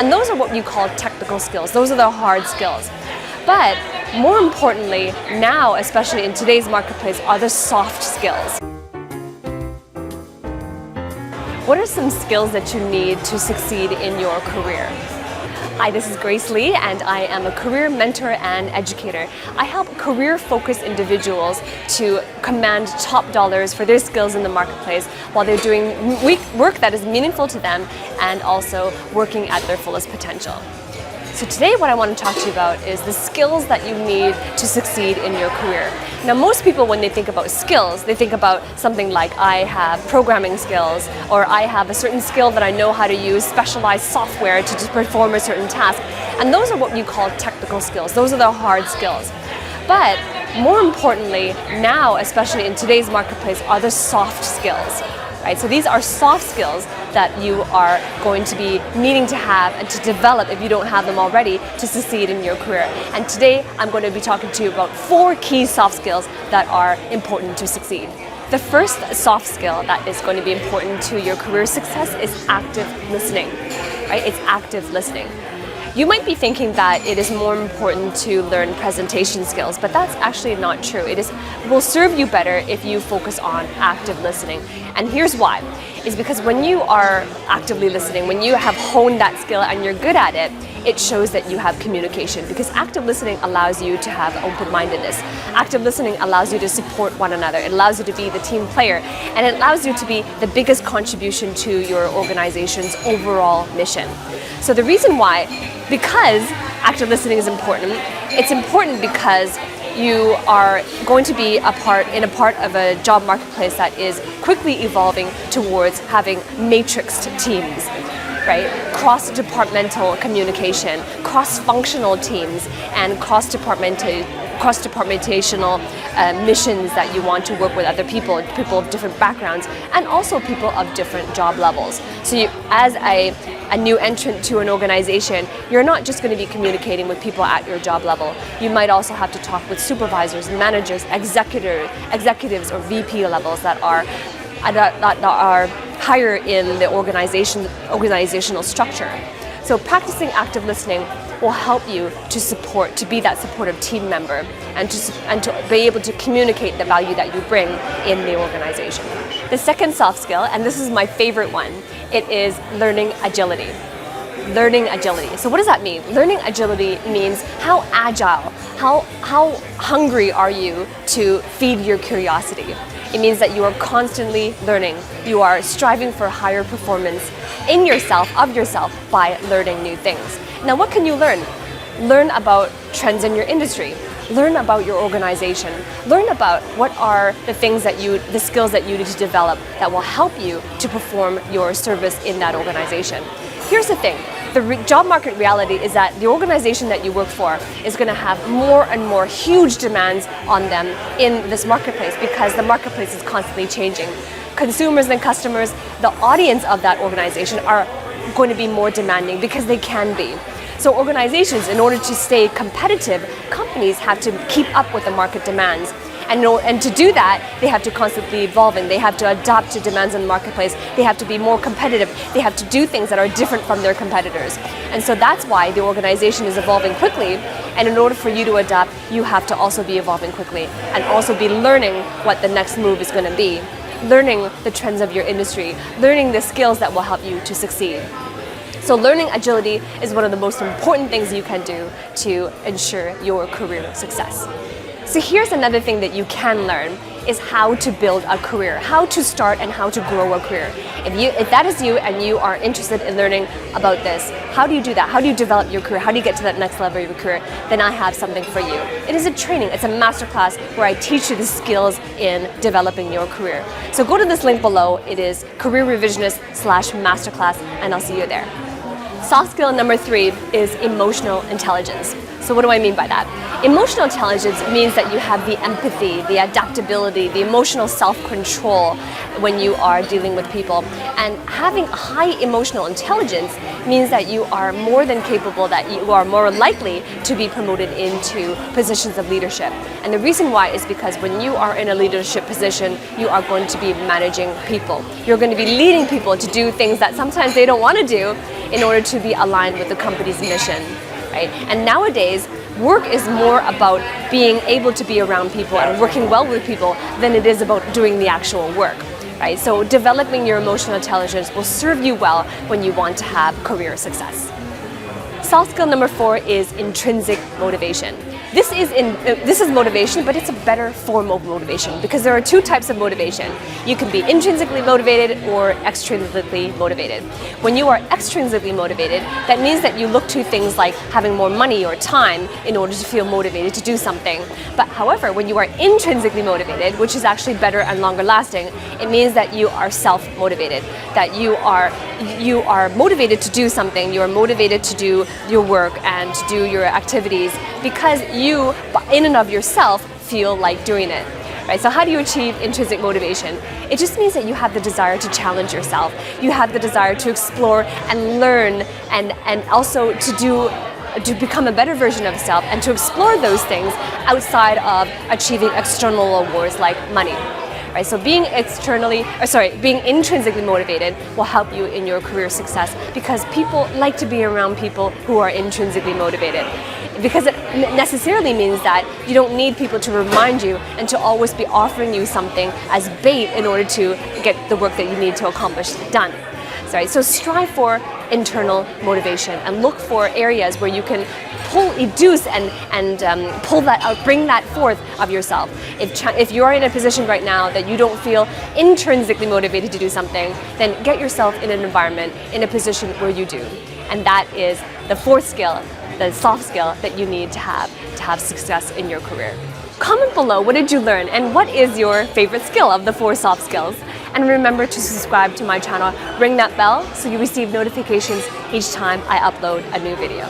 And those are what you call technical skills. Those are the hard skills. But more importantly, now, especially in today's marketplace, are the soft skills. What are some skills that you need to succeed in your career? Hi, this is Grace Lee, and I am a career mentor and educator. I help career-focused individuals to command top dollars for their skills in the marketplace while they're doing work that is meaningful to them and also working at their fullest potential. So today what I want to talk to you about is the skills that you need to succeed in your career. Now most people, when they think about skills, they think about something like I have programming skills, or I have a certain skill that I know how to use specialized software to perform a certain task. And those are what you call technical skills. Those are the hard skills. But more importantly, now, especially in today's marketplace, are the soft skills. Right? So these are soft skills that you are going to be needing to have and to develop if you don't have them already to succeed in your career. And today I'm going to be talking to you about 4 key soft skills that are important to succeed. The first soft skill that is going to be important to your career success is active listening. Right? It's active listening. You might be thinking that it is more important to learn presentation skills, but that's actually not true. It will serve you better if you focus on active listening. And here's why. Is because when you are actively listening, when you have honed that skill and you're good at it, it shows that you have communication, because active listening allows you to have open-mindedness. Active listening allows you to support one another. It allows you to be the team player, and it allows you to be the biggest contribution to your organization's overall mission. So the reason why, because active listening is important, it's important because you are going to be a part of a job marketplace that is quickly evolving towards having matrixed teams, right? Cross-departmental communication, cross-functional teams, and cross-departmental missions that you want to work with other people of different backgrounds, and also people of different job levels. So you, as a new entrant to an organization, you're not just going to be communicating with people at your job level. You might also have to talk with supervisors, managers, executives, or VP levels that are higher in the organizational structure. So practicing active listening will help you to be that supportive team member and to be able to communicate the value that you bring in the organization. The second soft skill, and this is my favorite one, it is learning agility. Learning agility. So what does that mean? Learning agility means how agile, how hungry are you to feed your curiosity. It means that you are constantly learning. You are striving for higher performance in yourself, of yourself, by learning new things. Now, what can you learn? Learn about trends in your industry. Learn about your organization. Learn about what are the skills that you need to develop that will help you to perform your service in that organization. Here's the thing. The job market reality is that the organization that you work for is going to have more and more huge demands on them in this marketplace, because the marketplace is constantly changing. Consumers and customers, the audience of that organization, are going to be more demanding because they can be. So organizations, in order to stay competitive, companies have to keep up with the market demands. And to do that, they have to constantly evolve, and they have to adapt to demands in the marketplace. They have to be more competitive. They have to do things that are different from their competitors. And so that's why the organization is evolving quickly. And in order for you to adapt, you have to also be evolving quickly and also be learning what the next move is going to be, learning the trends of your industry, learning the skills that will help you to succeed. So learning agility is one of the most important things you can do to ensure your career success. So here's another thing that you can learn, is how to build a career, how to start and how to grow a career. If that is you and you are interested in learning about this, how do you do that? How do you develop your career? How do you get to that next level of your career? Then I have something for you. It is a training, it's a masterclass where I teach you the skills in developing your career. So go to this link below. It is careerrevisionist/masterclass, and I'll see you there. Soft skill number 3 is emotional intelligence. So what do I mean by that? Emotional intelligence means that you have the empathy, the adaptability, the emotional self-control when you are dealing with people. And having high emotional intelligence means that you are more than capable, that you are more likely to be promoted into positions of leadership. And the reason why is because when you are in a leadership position, you are going to be managing people. You're going to be leading people to do things that sometimes they don't want to do in order to be aligned with the company's mission, right? And nowadays, work is more about being able to be around people and working well with people than it is about doing the actual work, right? So developing your emotional intelligence will serve you well when you want to have career success. Soft skill number 4 is intrinsic motivation. This is motivation, but it's a better form of motivation because there are 2 types of motivation. You can be intrinsically motivated or extrinsically motivated. When you are extrinsically motivated, that means that you look to things like having more money or time in order to feel motivated to do something. But however, when you are intrinsically motivated, which is actually better and longer lasting, it means that you are self-motivated, that you are motivated to do something, you are motivated to do your work and to do your activities because you, in and of yourself, feel like doing it. Right? So how do you achieve intrinsic motivation? It just means that you have the desire to challenge yourself. You have the desire to explore and learn and also to become a better version of yourself and to explore those things outside of achieving external awards like money. Right? So being intrinsically motivated will help you in your career success because people like to be around people who are intrinsically motivated. Because it necessarily means that you don't need people to remind you and to always be offering you something as bait in order to get the work that you need to accomplish done. So strive for internal motivation and look for areas where you can educe and pull that out, bring that forth of yourself. If you're in a position right now that you don't feel intrinsically motivated to do something, then get yourself in an environment, in a position where you do. And that is the 4th skill, the soft skill that you need to have success in your career. Comment below, what did you learn and what is your favorite skill of the 4 soft skills? And remember to subscribe to my channel, ring that bell so you receive notifications each time I upload a new video.